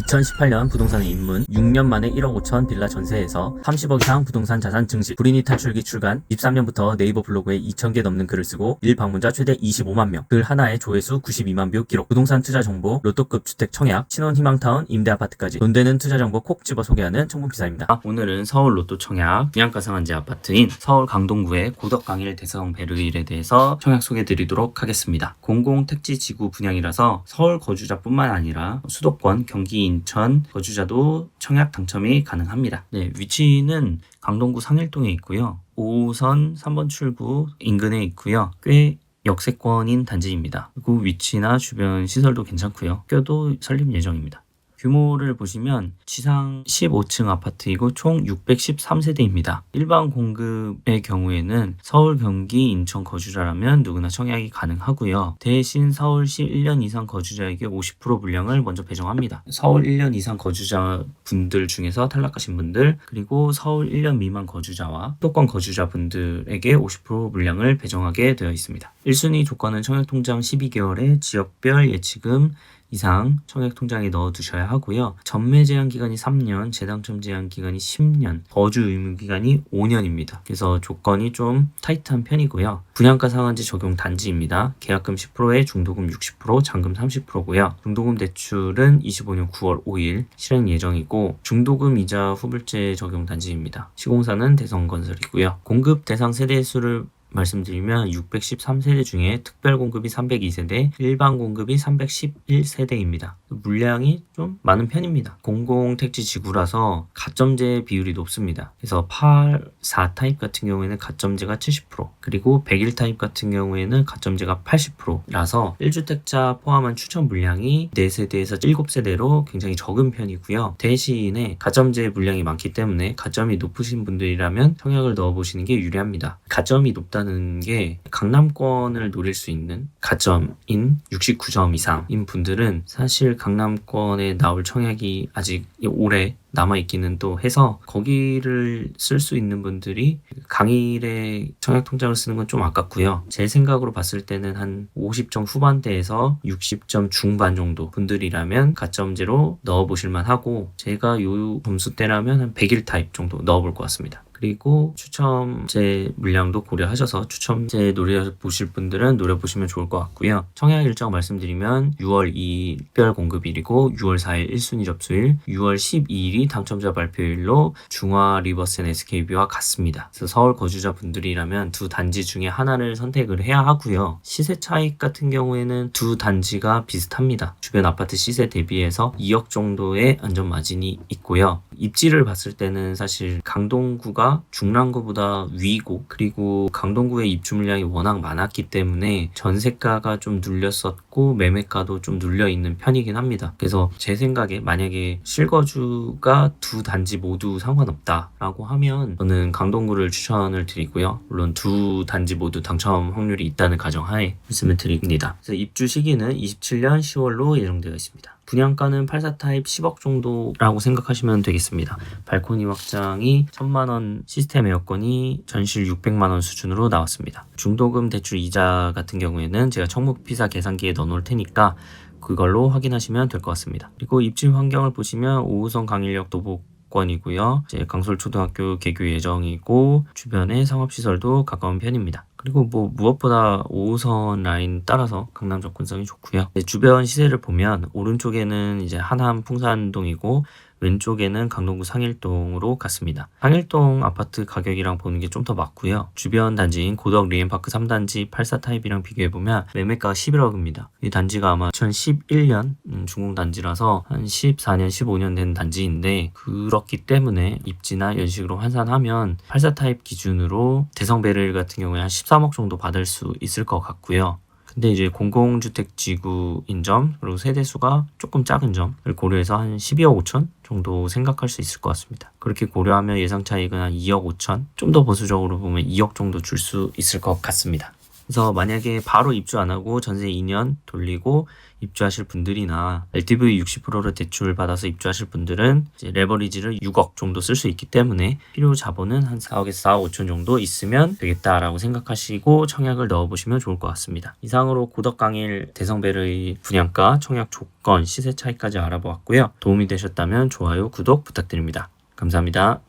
2018년 부동산의 입문, 6년 만에 1억 5천 빌라 전세에서 30억 이상 부동산 자산 증식, 불인이 탈출기 출간, 23년부터 네이버 블로그에 2,000개 넘는 글을 쓰고 1방문자 최대 25만 명, 글 하나의 조회수 92만 뷰 기록, 부동산 투자 정보, 로또급 주택 청약, 신혼 희망타운, 임대 아파트까지 돈 되는 투자 정보 콕 집어 소개하는 청문 기사입니다. 오늘은 서울 로또 청약, 분양가 상한제 아파트인 서울 강동구의 고덕 강일 대성 베르일에 대해서 청약 소개드리도록 하겠습니다. 공공택지 지구 분양이라서 서울 거주자뿐만 아니라 수도권, 경기, 인천 거주자도 청약 당첨이 가능합니다. 네, 위치는 강동구 상일동에 있고요. 5호선 3번 출구 인근에 있고요. 꽤 역세권인 단지입니다. 그리고 위치나 주변 시설도 괜찮고요. 학교도 설립 예정입니다. 규모를 보시면 지상 15층 아파트이고 총 613세대입니다. 일반 공급의 경우에는 서울, 경기, 인천 거주자라면 누구나 청약이 가능하고요. 대신 서울시 1년 이상 거주자에게 50% 분량을 먼저 배정합니다. 서울 1년 이상 거주자 분들 중에서 탈락하신 분들, 그리고 서울 1년 미만 거주자와 수도권 거주자 분들에게 50% 분량을 배정하게 되어 있습니다. 1순위 조건은 청약통장 12개월에 지역별 예치금 이상 청약통장에 넣어두셔야 하고요. 전매 제한 기간이 3년, 재당첨 제한 기간이 10년, 거주 의무 기간이 5년입니다. 그래서 조건이 좀 타이트한 편이고요. 분양가 상한제 적용 단지입니다. 계약금 10%에 중도금 60%, 잔금 30%고요. 중도금 대출은 25년 9월 5일 실행 예정이고 중도금 이자 후불제 적용 단지입니다. 시공사는 대성건설이고요. 공급 대상 세대 수를 말씀드리면 613세대 중에 특별 공급이 302세대, 일반 공급이 311세대입니다. 물량이 좀 많은 편입니다. 공공택지 지구라서 가점제 비율이 높습니다. 그래서 4 타입 같은 경우에는 가점제가 70%, 그리고 101 타입 같은 경우에는 가점제가 80%라서 1주택자 포함한 추천 물량이 4세대에서 7세대로 굉장히 적은 편이고요. 대신에 가점제 물량이 많기 때문에 가점이 높으신 분들이라면 청약을 넣어보시는 게 유리합니다. 가점이 높다는 게 강남권을 노릴 수 있는 가점인 69점 이상인 분들은 사실 강남권에 나올 청약이 아직 올해 남아있기는 또 해서 거기를 쓸 수 있는 분들이 강일에 청약통장을 쓰는 건 좀 아깝고요. 제 생각으로 봤을 때는 한 50점 후반대에서 60점 중반 정도 분들이라면 가점제로 넣어보실만 하고, 제가 요 점수대라면 한 101 타입 정도 넣어볼 것 같습니다. 그리고 추첨제 물량도 고려하셔서 추첨제 노려보실 분들은 노려보시면 좋을 것 같고요. 청약 일정 말씀드리면 6월 2일 특별 공급일이고 6월 4일 1순위 접수일, 6월 12일이 당첨자 발표일로 중화 리버스 앤 SKB와 같습니다. 그래서 서울 거주자 분들이라면 두 단지 중에 하나를 선택을 해야 하고요. 시세 차익 같은 경우에는 두 단지가 비슷합니다. 주변 아파트 시세 대비해서 2억 정도의 안전 마진이 있고요. 입지를 봤을 때는 사실 강동구가 중랑구보다 위고, 그리고 강동구의 입주 물량이 워낙 많았기 때문에 전세가가 좀 눌렸었고 매매가도 좀 눌려있는 편이긴 합니다. 그래서 제 생각에 만약에 실거주가 두 단지 모두 상관없다라고 하면 저는 강동구를 추천을 드리고요. 물론 두 단지 모두 당첨 확률이 있다는 가정하에 말씀을 드립니다. 그래서 입주 시기는 27년 10월로 예정되어 있습니다. 분양가는 84 타입 10억 정도라고 생각하시면 되겠습니다. 발코니 확장이 1,000만원, 시스템 에어컨이 전실 600만원 수준으로 나왔습니다. 중도금 대출 이자 같은 경우에는 제가 청무피사 계산기에 넣어놓을 테니까 그걸로 확인하시면 될 것 같습니다. 그리고 입지 환경을 보시면 5호선 강일역 도보권이고요. 이제 강솔초등학교 개교 예정이고 주변에 상업시설도 가까운 편입니다. 그리고 무엇보다 5호선 라인 따라서 강남 접근성이 좋고요. 주변 시세를 보면 오른쪽에는 이제 하남 풍산동이고 왼쪽에는 강동구 상일동으로 갔습니다. 상일동 아파트 가격이랑 보는 게 좀 더 맞고요. 주변 단지인 고덕 리엠파크 3단지 84 타입이랑 비교해보면 매매가가 11억입니다. 이 단지가 아마 2011년 준공단지라서 한 14년, 15년 된 단지인데, 그렇기 때문에 입지나 연식으로 환산하면 84 타입 기준으로 대성베르일 같은 경우에 한 13억 정도 받을 수 있을 것 같고요. 근데 이제 공공주택지구인 점, 그리고 세대수가 조금 작은 점을 고려해서 한 12억 5천 정도 생각할 수 있을 것 같습니다. 그렇게 고려하면 예상 차익은 한 2억 5천, 좀 더 보수적으로 보면 2억 정도 줄 수 있을 것 같습니다. 그래서 만약에 바로 입주 안 하고 전세 2년 돌리고 입주하실 분들이나 LTV 60%를 대출 받아서 입주하실 분들은 이제 레버리지를 6억 정도 쓸 수 있기 때문에 필요 자본은 한 4억에서 4억 5천 정도 있으면 되겠다라고 생각하시고 청약을 넣어보시면 좋을 것 같습니다. 이상으로 고덕 강일 대성벨의 분양가, 청약 조건, 시세 차이까지 알아보았고요. 도움이 되셨다면 좋아요, 구독 부탁드립니다. 감사합니다.